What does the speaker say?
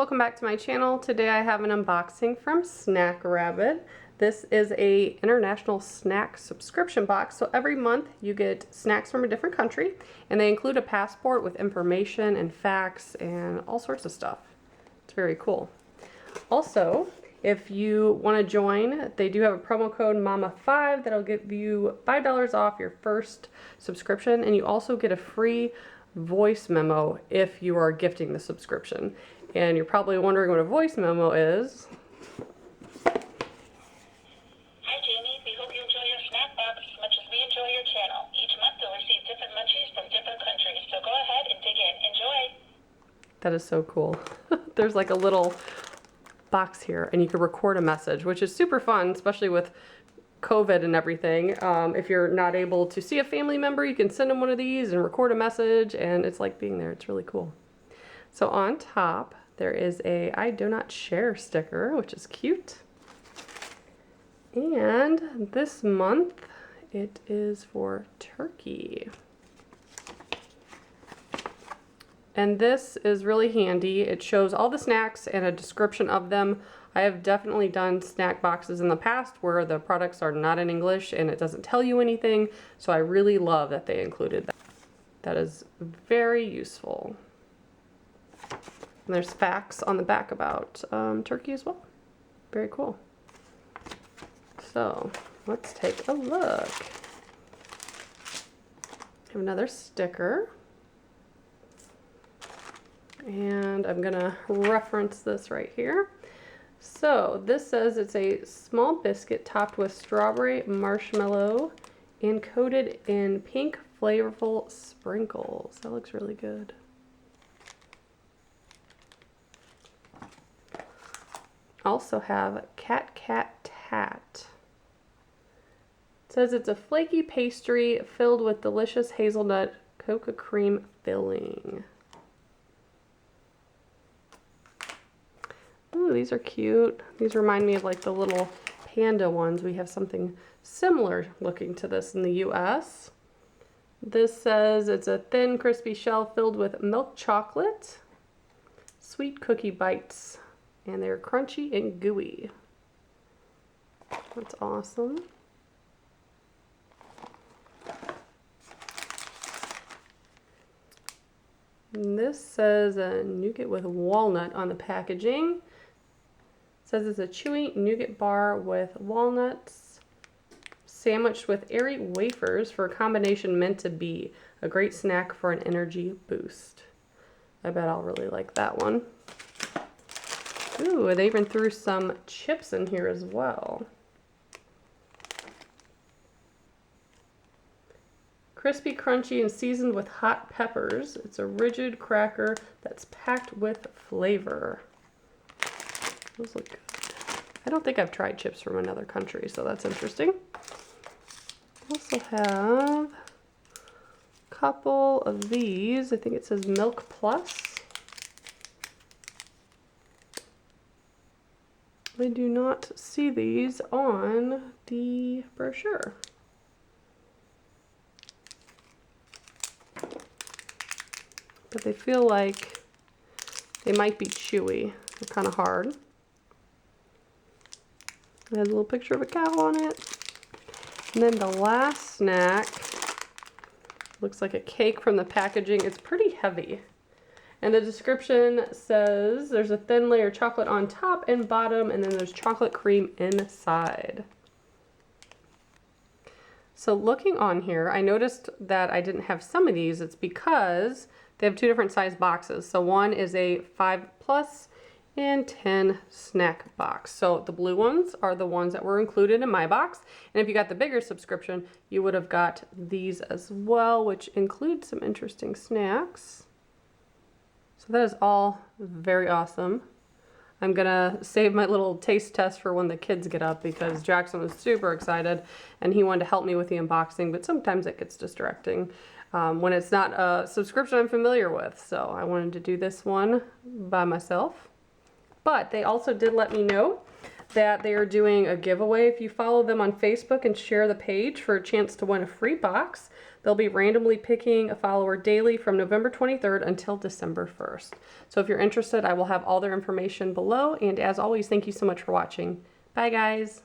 welcome back to my channel. Today I have an unboxing from Snack Rabbit. This is a international snack subscription box, so every month you get snacks from a different country, and they include a passport with information and facts and all sorts of stuff. It's very cool. Also, if you want to join, they do have a promo code MAMA5 that'll give you $5 off your first subscription, and you also get a free voice memo if you are gifting the subscription. And you're probably wondering what a voice memo is. Hi Jamie, we hope you enjoy your snack box as much as we enjoy your channel. Each month you'll receive different munchies from different countries, so go ahead and dig in. Enjoy! That is so cool. There's like a little box here and you can record a message, which is super fun, especially with COVID and everything. If you're not able to see a family member, you can send them one of these and record a message, and it's like being there. It's really cool. So on top, there is a I do not share sticker, which is cute. And this month, it is for turkey. And this is really handy. It shows all the snacks and a description of them. I have definitely done snack boxes in the past where the products are not in English and it doesn't tell you anything, so I really love that they included that. That is very useful. And there's facts on the back about turkey as well. Very cool. So let's take a look. Have another sticker. And I'm gonna reference this right here. So this says it's a small biscuit topped with strawberry marshmallow and coated in pink flavorful sprinkles. That looks really good. Also have Cat Cat Tat. It says it's a flaky pastry filled with delicious hazelnut cocoa cream filling. Ooh, these are cute. These remind me of like the little panda ones. We have something similar looking to this in the US. This says it's a thin, crispy shell filled with milk chocolate, sweet cookie bites, and they're crunchy and gooey. That's awesome. And this says a nougat with walnut on the packaging. It says it's a chewy nougat bar with walnuts sandwiched with airy wafers for a combination meant to be a great snack for an energy boost. I bet I'll really like that one. Ooh, they even threw some chips in here as well. Crispy, crunchy, and seasoned with hot peppers. It's a rigid cracker that's packed with flavor. Those look good. I don't think I've tried chips from another country, so that's interesting. Also have a couple of these. I think it says Milk Plus. I do not see these on the brochure. But they feel like they might be chewy. They're kind of hard. It has a little picture of a cow on it. And then the last snack looks like a cake from the packaging. It's pretty heavy. And the description says there's a thin layer of chocolate on top and bottom, and then there's chocolate cream inside. So looking on here, I noticed that I didn't have some of these. It's because they have two different size boxes. So one is a 5+ and 10 snack box. So the blue ones are the ones that were included in my box. And if you got the bigger subscription, you would have got these as well, which include some interesting snacks. So that is all very awesome. I'm gonna save my little taste test for when the kids get up because Jackson was super excited and he wanted to help me with the unboxing, but sometimes it gets distracting when it's not a subscription I'm familiar with. So I wanted to do this one by myself. But they also did let me know that they are doing a giveaway if you follow them on Facebook and share the page for a chance to win a free box. They'll be randomly picking a follower daily from November 23rd until December 1st. So if you're interested, I will have all their information below. And as always, thank you so much for watching. Bye, guys.